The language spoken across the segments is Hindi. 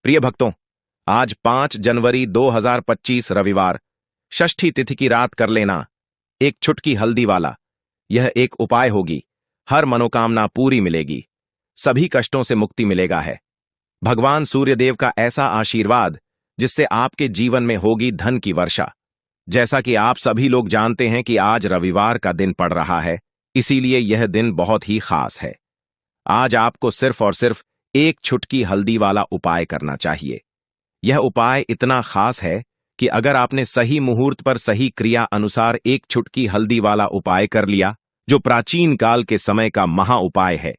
प्रिय भक्तों, आज 5 जनवरी 2025 रविवार षष्ठी तिथि की रात कर लेना एक चुटकी हल्दी वाला। यह एक उपाय होगी, हर मनोकामना पूरी मिलेगी, सभी कष्टों से मुक्ति मिलेगा है। भगवान सूर्यदेव का ऐसा आशीर्वाद जिससे आपके जीवन में होगी धन की वर्षा। जैसा कि आप सभी लोग जानते हैं कि आज रविवार का दिन पड़ रहा है, इसीलिए यह दिन बहुत ही खास है। आज आपको सिर्फ और सिर्फ एक चुटकी हल्दी वाला उपाय करना चाहिए। यह उपाय इतना खास है कि अगर आपने सही मुहूर्त पर सही क्रिया अनुसार एक चुटकी हल्दी वाला उपाय कर लिया, जो प्राचीन काल के समय का महा उपाय है,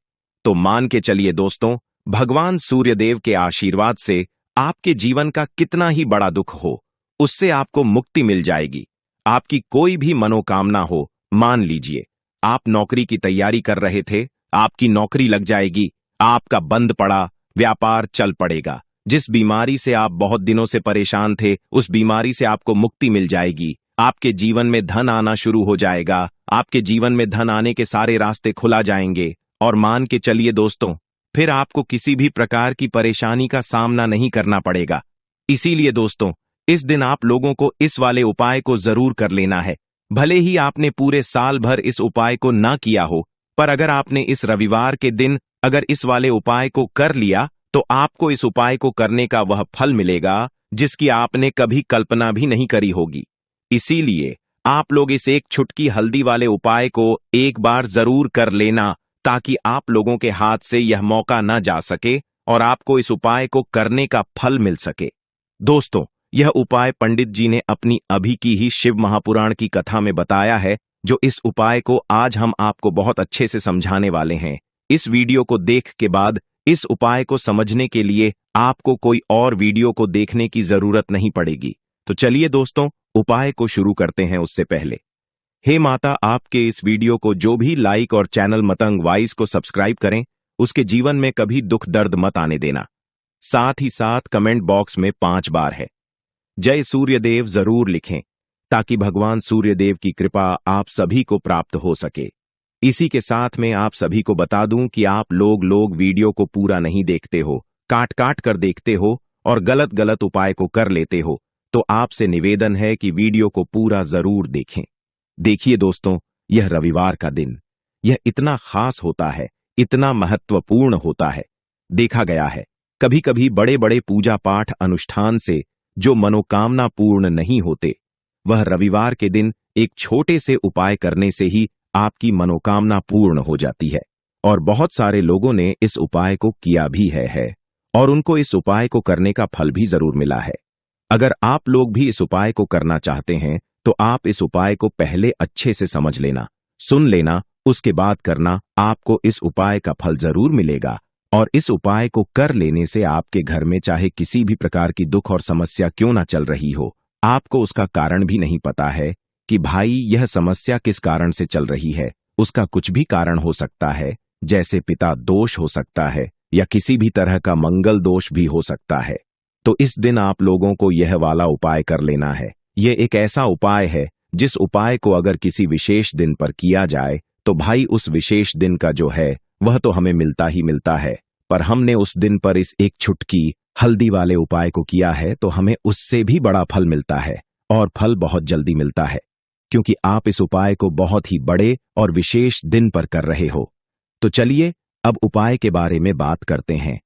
तो मान के चलिए दोस्तों, भगवान सूर्यदेव के आशीर्वाद से आपके जीवन का कितना ही बड़ा दुख हो, उससे आपको मुक्ति मिल जाएगी। आपकी कोई भी मनोकामना हो, मान लीजिए आप नौकरी की तैयारी कर रहे थे, आपकी नौकरी लग जाएगी, आपका बंद पड़ा व्यापार चल पड़ेगा। जिस बीमारी से आप बहुत दिनों से परेशान थे, उस बीमारी से आपको मुक्ति मिल जाएगी। आपके जीवन में धन आना शुरू हो जाएगा, आपके जीवन में धन आने के सारे रास्ते खुला जाएंगे। और मान के चलिए दोस्तों, फिर आपको किसी भी प्रकार की परेशानी का सामना नहीं करना पड़ेगा। इसीलिए दोस्तों, इस दिन आप लोगों को इस वाले उपाय को जरूर कर लेना है। भले ही आपने पूरे साल भर इस उपाय को ना किया हो, पर अगर आपने इस रविवार के दिन अगर इस वाले उपाय को कर लिया, तो आपको इस उपाय को करने का वह फल मिलेगा जिसकी आपने कभी कल्पना भी नहीं करी होगी। इसीलिए आप लोग इस एक चुटकी हल्दी वाले उपाय को एक बार जरूर कर लेना, ताकि आप लोगों के हाथ से यह मौका न जा सके और आपको इस उपाय को करने का फल मिल सके। दोस्तों, यह उपाय पंडित जी ने अपनी अभी की ही शिव महापुराण की कथा में बताया है, जो इस उपाय को आज हम आपको बहुत अच्छे से समझाने वाले हैं। इस वीडियो को देख के बाद इस उपाय को समझने के लिए आपको कोई और वीडियो को देखने की जरूरत नहीं पड़ेगी। तो चलिए दोस्तों, उपाय को शुरू करते हैं। उससे पहले, हे माता, आपके इस वीडियो को जो भी लाइक और चैनल मतंग वाइज को सब्सक्राइब करें, उसके जीवन में कभी दुख दर्द मत आने देना। साथ ही साथ कमेंट बॉक्स में 5 बार है जय सूर्यदेव जरूर लिखें, ताकि भगवान सूर्यदेव की कृपा आप सभी को प्राप्त हो सके। इसी के साथ में आप सभी को बता दूं कि आप लोग वीडियो को पूरा नहीं देखते हो, काट काट कर देखते हो और गलत गलत उपाय को कर लेते हो। तो आपसे निवेदन है कि वीडियो को पूरा जरूर देखें। देखिए दोस्तों, यह रविवार का दिन, यह इतना खास होता है, इतना महत्वपूर्ण होता है। देखा गया है कभी कभी बड़े बड़े पूजा पाठ अनुष्ठान से जो मनोकामना पूर्ण नहीं होते, वह रविवार के दिन एक छोटे से उपाय करने से ही आपकी मनोकामना पूर्ण हो जाती है। और बहुत सारे लोगों ने इस उपाय को किया भी है और उनको इस उपाय को करने का फल भी जरूर मिला है। अगर आप लोग भी इस उपाय को करना चाहते हैं, तो आप इस उपाय को पहले अच्छे से समझ लेना, सुन लेना, उसके बाद करना। आपको इस उपाय का फल जरूर मिलेगा। और इस उपाय को कर लेने से आपके घर में चाहे किसी भी प्रकार की दुख और समस्या क्यों ना चल रही हो, आपको उसका कारण भी नहीं पता है कि भाई यह समस्या किस कारण से चल रही है। उसका कुछ भी कारण हो सकता है, जैसे पिता दोष हो सकता है या किसी भी तरह का मंगल दोष भी हो सकता है। तो इस दिन आप लोगों को यह वाला उपाय कर लेना है। यह एक ऐसा उपाय है जिस उपाय को अगर किसी विशेष दिन पर किया जाए, तो भाई उस विशेष दिन का जो है वह तो हमें मिलता ही मिलता है, पर हमने उस दिन पर इस एक चुटकी हल्दी वाले उपाय को किया है, तो हमें उससे भी बड़ा फल मिलता है और फल बहुत जल्दी मिलता है, क्योंकि आप इस उपाय को बहुत ही बड़े और विशेष दिन पर कर रहे हो। तो चलिए अब उपाय के बारे में बात करते हैं।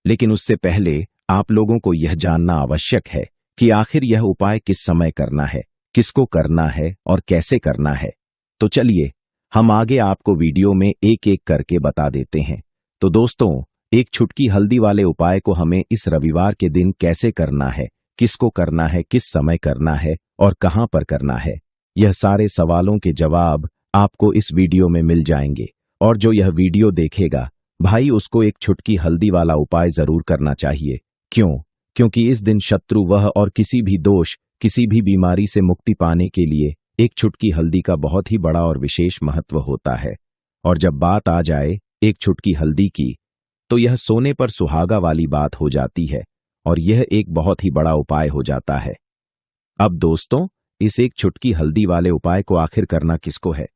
लेकिन उससे पहले आप लोगों को यह जानना आवश्यक है कि आखिर यह उपाय किस समय करना है, किसको करना है और कैसे करना है। तो चलिए हम आगे आपको वीडियो में एक एक करके बता देते हैं। तो दोस्तों, एक चुटकी हल्दी वाले उपाय को हमें इस रविवार के दिन कैसे करना है, किसको करना है, किस समय करना है और कहां पर करना है, यह सारे सवालों के जवाब आपको इस वीडियो में मिल जाएंगे। और जो यह वीडियो देखेगा भाई, उसको एक चुटकी हल्दी वाला उपाय जरूर करना चाहिए। क्यों? क्योंकि इस दिन शत्रु वह और किसी भी दोष, किसी भी बीमारी से मुक्ति पाने के लिए एक चुटकी हल्दी का बहुत ही बड़ा और विशेष महत्व होता है। और जब बात आ जाए एक चुटकी हल्दी की, तो यह सोने पर सुहागा वाली बात हो जाती है और यह एक बहुत ही बड़ा उपाय हो जाता है। अब दोस्तों, इस एक चुटकी हल्दी वाले उपाय को आखिर करना किसको है,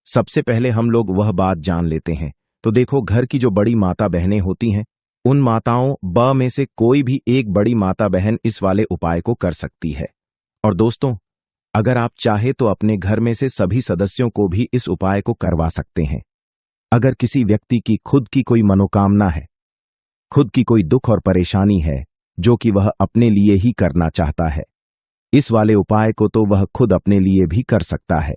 सबसे पहले हम लोग वह बात जान लेते हैं। तो देखो, घर की जो बड़ी माता बहनें होती हैं, उन माताओं ब में से कोई भी एक बड़ी माता बहन इस वाले उपाय को कर सकती है। और दोस्तों, अगर आप चाहे तो अपने घर में से सभी सदस्यों को भी इस उपाय को करवा सकते हैं। अगर किसी व्यक्ति की खुद की कोई मनोकामना है, खुद की कोई दुख और परेशानी है जो कि वह अपने लिए ही करना चाहता है, इस वाले उपाय को तो वह खुद अपने लिए भी कर सकता है।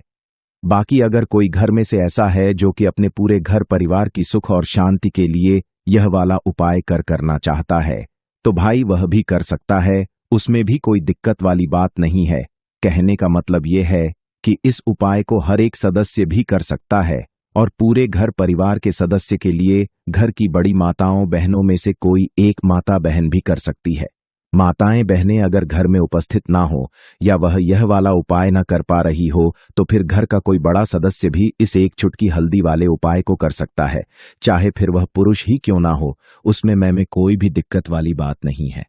बाकी अगर कोई घर में से ऐसा है जो कि अपने पूरे घर परिवार की सुख और शांति के लिए यह वाला उपाय करना चाहता है, तो भाई वह भी कर सकता है, उसमें भी कोई दिक्कत वाली बात नहीं है। कहने का मतलब यह है कि इस उपाय को हर एक सदस्य भी कर सकता है और पूरे घर परिवार के सदस्य के लिए घर की बड़ी माताओं बहनों में से कोई एक माता बहन भी कर सकती है। माताएं बहनें अगर घर में उपस्थित ना हो या वह यह वाला उपाय न कर पा रही हो, तो फिर घर का कोई बड़ा सदस्य भी इस एक चुटकी हल्दी वाले उपाय को कर सकता है, चाहे फिर वह पुरुष ही क्यों ना हो। उसमें में कोई भी दिक्कत वाली बात नहीं है।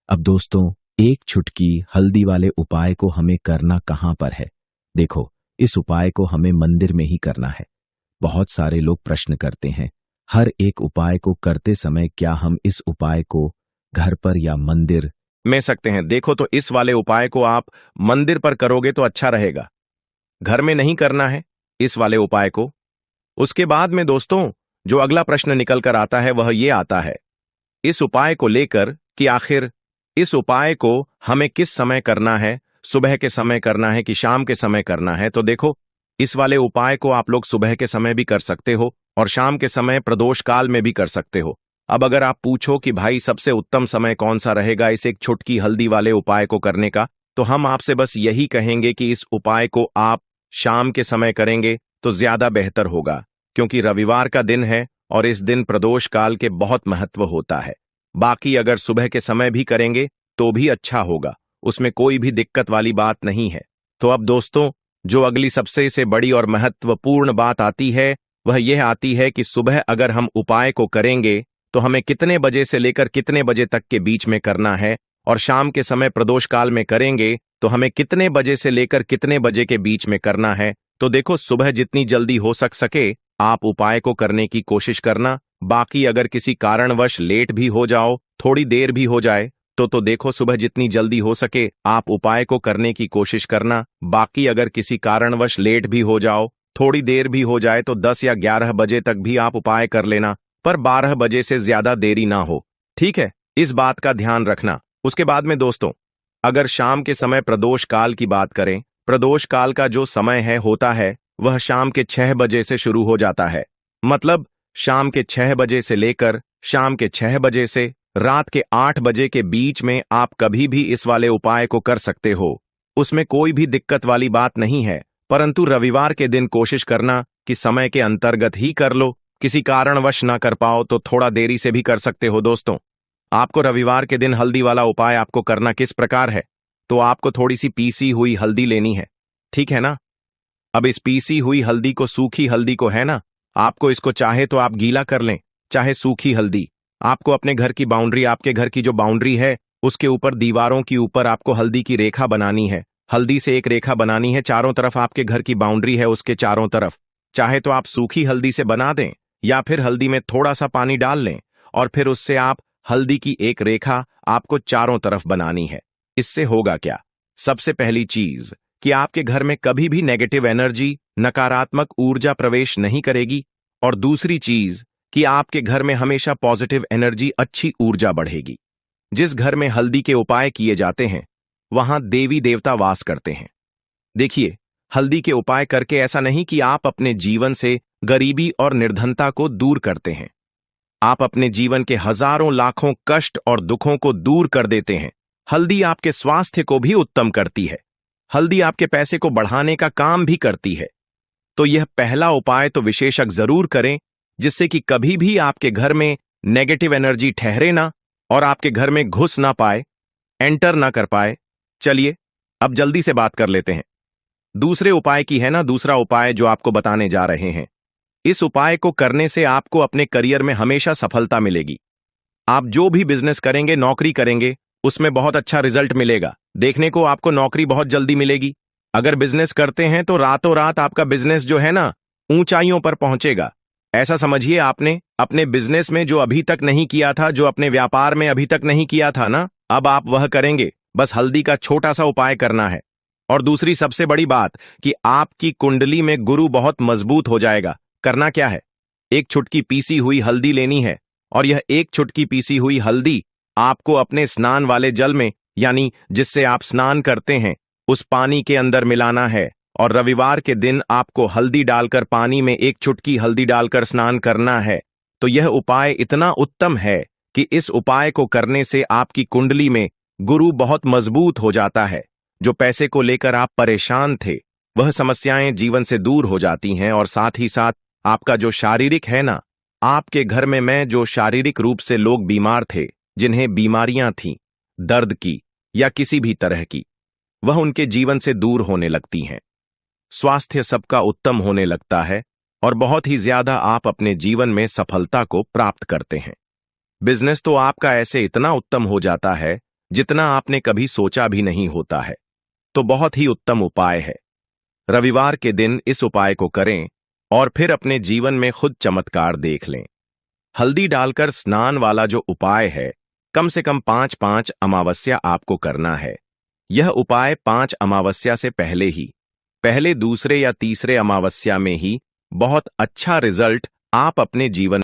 अब दोस्तों, एक चुटकी हल्दी वाले उपाय को हमें करना कहां पर है? देखो, इस उपाय को हमें मंदिर में ही करना है। बहुत सारे लोग प्रश्न करते हैं, हर एक उपाय को करते समय क्या हम इस उपाय को घर पर या मंदिर में सकते हैं? देखो, तो इस वाले उपाय को आप मंदिर पर करोगे तो अच्छा रहेगा, घर में नहीं करना है इस वाले उपाय को। उसके बाद में दोस्तों, जो अगला प्रश्न निकल कर आता है वह ये आता है इस उपाय को लेकर कि आखिर इस उपाय को हमें किस समय करना है, सुबह के समय करना है कि शाम के समय करना है? तो देखो, इस वाले उपाय को आप लोग सुबह के समय भी कर सकते हो और शाम के समय प्रदोष काल में भी कर सकते हो। अब अगर आप पूछो कि भाई सबसे उत्तम समय कौन सा रहेगा इस एक छुटकी हल्दी वाले उपाय को करने का, तो हम आपसे बस यही कहेंगे कि इस उपाय को आप शाम के समय करेंगे तो ज्यादा बेहतर होगा, क्योंकि रविवार का दिन है और इस दिन प्रदोष काल के बहुत महत्व होता है। बाकी अगर सुबह के समय भी करेंगे तो भी अच्छा होगा, उसमें कोई भी दिक्कत वाली बात नहीं है। तो अब दोस्तों, जो अगली सबसे से बड़ी और महत्वपूर्ण बात आती है वह यह आती है कि सुबह अगर हम उपाय को करेंगे तो हमें कितने बजे से लेकर कितने बजे तक के बीच में करना है, और शाम के समय प्रदोष काल में करेंगे तो हमें कितने बजे से लेकर कितने बजे के बीच में करना है। तो देखो, सुबह जितनी जल्दी हो सके आप उपाय को करने की कोशिश करना। बाकी अगर किसी कारणवश लेट भी हो जाओ, थोड़ी देर भी हो जाए, तो देखो सुबह जितनी जल्दी हो सके आप उपाय को करने की कोशिश करना। बाकी अगर किसी कारणवश लेट भी हो जाओ, थोड़ी देर भी हो जाए, तो 10 या 11 बजे तक भी आप उपाय कर लेना, पर 12 बजे से ज्यादा देरी ना हो, ठीक है? इस बात का ध्यान रखना। उसके बाद में दोस्तों, अगर शाम के समय प्रदोष काल की बात करें, प्रदोष काल का जो समय होता है वह शाम के 6 बजे से शुरू हो जाता है। मतलब शाम के 6 बजे से लेकर शाम के 6 बजे से रात के 8 बजे के बीच में आप कभी भी इस वाले उपाय को कर सकते हो, उसमें कोई भी दिक्कत वाली बात नहीं है। परंतु रविवार के दिन कोशिश करना कि समय के अंतर्गत ही कर लो, किसी कारणवश ना कर पाओ तो थोड़ा देरी से भी कर सकते हो। दोस्तों, आपको रविवार के दिन हल्दी वाला उपाय आपको करना किस प्रकार है? तो आपको थोड़ी सी पीसी हुई हल्दी लेनी है, ठीक है ना? अब इस पीसी हुई हल्दी को, सूखी हल्दी को है ना, आपको इसको चाहे तो आप गीला कर लें, चाहे सूखी हल्दी। आपको अपने घर की बाउंड्री, आपके घर की जो बाउंड्री है उसके ऊपर दीवारों के ऊपर आपको हल्दी की रेखा बनानी है। हल्दी से एक रेखा बनानी है चारों तरफ, आपके घर की बाउंड्री है उसके चारों तरफ। चाहे तो आप सूखी हल्दी से बना दें या फिर हल्दी में थोड़ा सा पानी डाल लें और फिर उससे आप हल्दी की एक रेखा आपको चारों तरफ बनानी है। इससे होगा क्या? सबसे पहली चीज कि आपके घर में कभी भी नेगेटिव एनर्जी, नकारात्मक ऊर्जा प्रवेश नहीं करेगी, और दूसरी चीज कि आपके घर में हमेशा पॉजिटिव एनर्जी, अच्छी ऊर्जा बढ़ेगी। जिस घर में हल्दी के उपाय किए जाते हैं वहां देवी देवता वास करते हैं। देखिए, हल्दी के उपाय करके ऐसा नहीं कि आप अपने जीवन से गरीबी और निर्धनता को दूर करते हैं, आप अपने जीवन के हजारों लाखों कष्ट और दुखों को दूर कर देते हैं। हल्दी आपके स्वास्थ्य को भी उत्तम करती है, हल्दी आपके पैसे को बढ़ाने का काम भी करती है। तो यह पहला उपाय तो विशेषज्ञ जरूर करें, जिससे कि कभी भी आपके घर में नेगेटिव एनर्जी ठहरे ना और आपके घर में घुस ना पाए, एंटर ना कर पाए। चलिए अब जल्दी से बात कर लेते हैं दूसरे उपाय की, है ना। दूसरा उपाय जो आपको बताने जा रहे हैं, इस उपाय को करने से आपको अपने करियर में हमेशा सफलता मिलेगी। आप जो भी बिजनेस करेंगे, नौकरी करेंगे, उसमें बहुत अच्छा रिजल्ट मिलेगा। देखने को आपको नौकरी बहुत जल्दी मिलेगी। अगर बिजनेस करते हैं तो रातों रात आपका बिजनेस जो है ना ऊंचाइयों पर पहुंचेगा। ऐसा समझिए आपने अपने बिजनेस में जो अभी तक नहीं किया था, जो अपने व्यापार में अभी तक नहीं किया था ना, अब आप वह करेंगे। बस हल्दी का छोटा सा उपाय करना है। और दूसरी सबसे बड़ी बात कि आपकी कुंडली में गुरु बहुत मजबूत हो जाएगा। करना क्या है, एक चुटकी पीसी हुई हल्दी लेनी है और यह एक चुटकी पीसी हुई हल्दी आपको अपने स्नान वाले जल में, यानी जिससे आप स्नान करते हैं, उस पानी के अंदर मिलाना है। और रविवार के दिन आपको हल्दी डालकर, पानी में एक चुटकी हल्दी डालकर स्नान करना है। तो यह उपाय इतना उत्तम है कि इस उपाय को करने से आपकी कुंडली में गुरु बहुत मजबूत हो जाता है। जो पैसे को लेकर आप परेशान थे, वह समस्याएं जीवन से दूर हो जाती हैं। और साथ ही साथ आपका जो शारीरिक है ना, आपके घर में जो शारीरिक रूप से लोग बीमार थे, जिन्हें बीमारियां थीं, दर्द की या किसी भी तरह की, वह उनके जीवन से दूर होने लगती हैं। स्वास्थ्य सबका उत्तम होने लगता है और बहुत ही ज्यादा आप अपने जीवन में सफलता को प्राप्त करते हैं। बिजनेस तो आपका ऐसे इतना उत्तम हो जाता है जितना आपने कभी सोचा भी नहीं होता है। तो बहुत ही उत्तम उपाय है। रविवार के दिन इस उपाय को करें और फिर अपने जीवन में खुद चमत्कार देख लें। हल्दी डालकर स्नान वाला जो उपाय है, कम से कम 5 अमावस्या आपको करना है। यह उपाय 5 अमावस्या से पहले ही, पहले, दूसरे या तीसरे अमावस्या में ही बहुत अच्छा रिजल्ट आप अपने जीवन